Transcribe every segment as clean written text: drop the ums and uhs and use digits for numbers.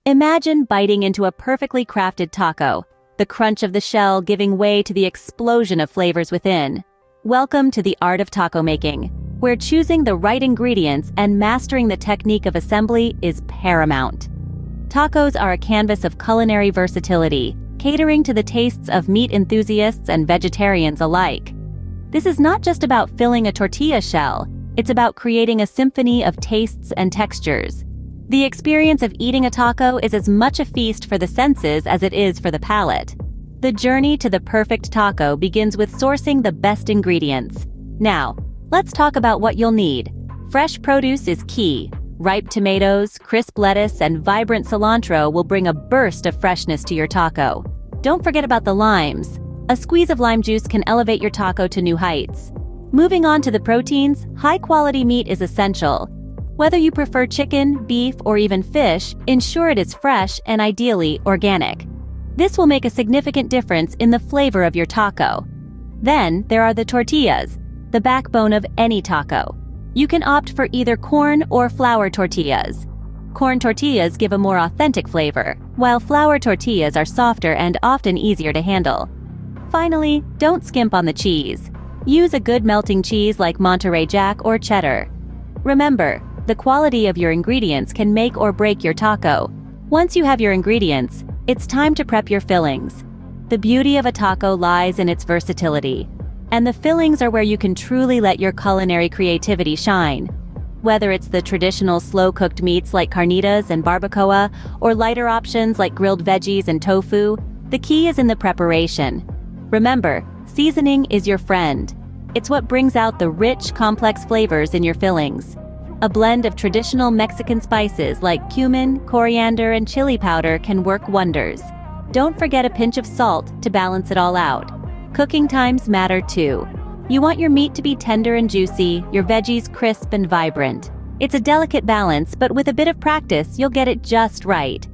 Imagine biting into a perfectly crafted taco, the crunch of the shell giving way to the explosion of flavors within. Welcome to the art of taco making, where choosing the right ingredients and mastering the technique of assembly is paramount. Tacos are a canvas of culinary versatility, catering to the tastes of meat enthusiasts and vegetarians alike. This is not just about filling a tortilla shell, it's about creating a symphony of tastes and textures. The experience of eating a taco is as much a feast for the senses as it is for the palate. The journey to the perfect taco begins with sourcing the best ingredients. Now, let's talk about what you'll need. Fresh produce is key. Ripe tomatoes, crisp lettuce, and vibrant cilantro will bring a burst of freshness to your taco. Don't forget about the limes. A squeeze of lime juice can elevate your taco to new heights. Moving on to the proteins, high-quality meat is essential. Whether you prefer chicken, beef, or even fish, ensure it is fresh and ideally organic. This will make a significant difference in the flavor of your taco. Then, there are the tortillas, the backbone of any taco. You can opt for either corn or flour tortillas. Corn tortillas give a more authentic flavor, while flour tortillas are softer and often easier to handle. Finally, don't skimp on the cheese. Use a good melting cheese like Monterey Jack or cheddar. Remember, the quality of your ingredients can make or break your taco. Once you have your ingredients, it's time to prep your fillings. The beauty of a taco lies in its versatility, and the fillings are where you can truly let your culinary creativity shine. Whether it's the traditional slow-cooked meats like carnitas and barbacoa, or lighter options like grilled veggies and tofu, the key is in the preparation. Remember, seasoning is your friend. It's what brings out the rich, complex flavors in your fillings. A blend of traditional Mexican spices like cumin, coriander, and chili powder can work wonders. Don't forget a pinch of salt to balance it all out. Cooking times matter too. You want your meat to be tender and juicy, your veggies crisp and vibrant. It's a delicate balance, but with a bit of practice, you'll get it just right.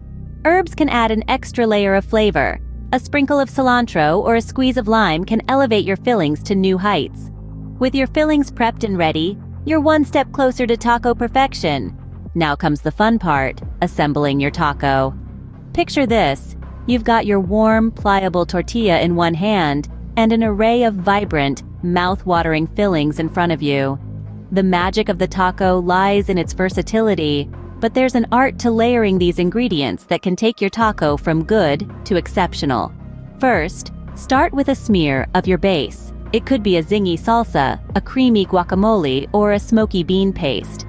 Herbs can add an extra layer of flavor. A sprinkle of cilantro or a squeeze of lime can elevate your fillings to new heights. With your fillings prepped and ready, you're one step closer to taco perfection. Now comes the fun part, assembling your taco. Picture this. You've got your warm, pliable tortilla in one hand and an array of vibrant, mouth-watering fillings in front of you. The magic of the taco lies in its versatility, but there's an art to layering these ingredients that can take your taco from good to exceptional. First, start with a smear of your base. It could be a zingy salsa, a creamy guacamole, or a smoky bean paste.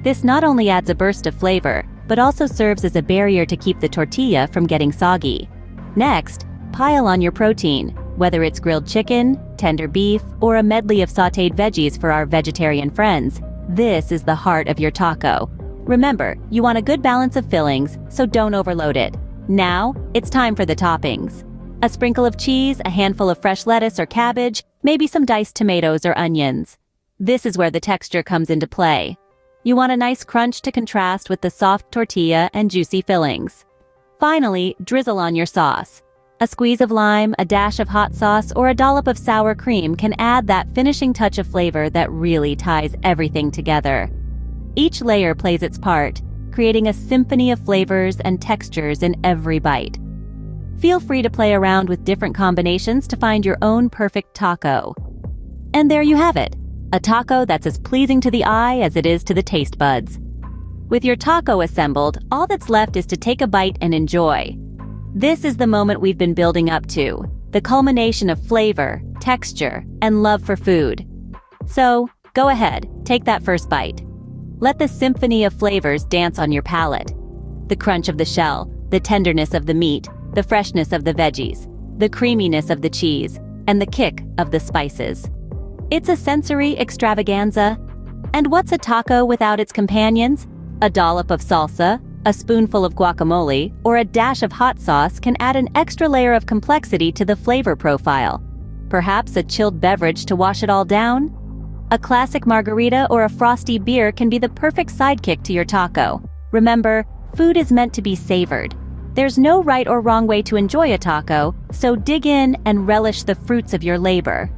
This not only adds a burst of flavor, but also serves as a barrier to keep the tortilla from getting soggy. Next, pile on your protein, whether it's grilled chicken, tender beef, or a medley of sautéed veggies for our vegetarian friends. This is the heart of your taco. Remember, you want a good balance of fillings, so don't overload it. Now, it's time for the toppings. A sprinkle of cheese, a handful of fresh lettuce or cabbage, maybe some diced tomatoes or onions. This is where the texture comes into play. You want a nice crunch to contrast with the soft tortilla and juicy fillings. Finally, drizzle on your sauce. A squeeze of lime, a dash of hot sauce, or a dollop of sour cream can add that finishing touch of flavor that really ties everything together. Each layer plays its part, creating a symphony of flavors and textures in every bite. Feel free to play around with different combinations to find your own perfect taco. And there you have it, a taco that's as pleasing to the eye as it is to the taste buds. With your taco assembled, all that's left is to take a bite and enjoy. This is the moment we've been building up to, the culmination of flavor, texture, and love for food. So, go ahead, take that first bite. Let the symphony of flavors dance on your palate. The crunch of the shell, the tenderness of the meat, the freshness of the veggies, the creaminess of the cheese, and the kick of the spices. It's a sensory extravaganza. And what's a taco without its companions? A dollop of salsa, a spoonful of guacamole, or a dash of hot sauce can add an extra layer of complexity to the flavor profile. Perhaps a chilled beverage to wash it all down? A classic margarita or a frosty beer can be the perfect sidekick to your taco. Remember, food is meant to be savored. There's no right or wrong way to enjoy a taco, so dig in and relish the fruits of your labor.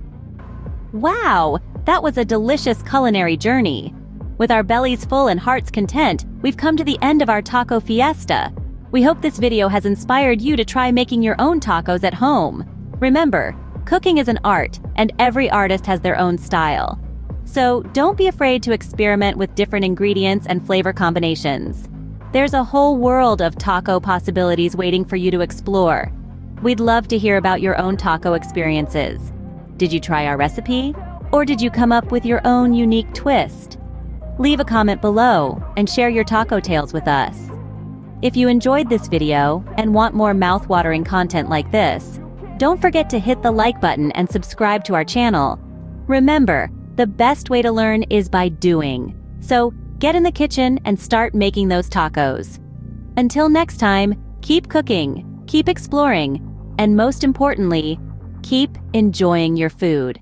Wow, that was a delicious culinary journey. With our bellies full and hearts content, we've come to the end of our taco fiesta. We hope this video has inspired you to try making your own tacos at home. Remember, cooking is an art, and every artist has their own style. So don't be afraid to experiment with different ingredients and flavor combinations. There's a whole world of taco possibilities waiting for you to explore. We'd love to hear about your own taco experiences. Did you try our recipe? Or did you come up with your own unique twist? Leave a comment below and share your taco tales with us. If you enjoyed this video and want more mouth-watering content like this, don't forget to hit the like button and subscribe to our channel. Remember, the best way to learn is by doing. So get in the kitchen and start making those tacos. Until next time, keep cooking, keep exploring, and most importantly, keep enjoying your food.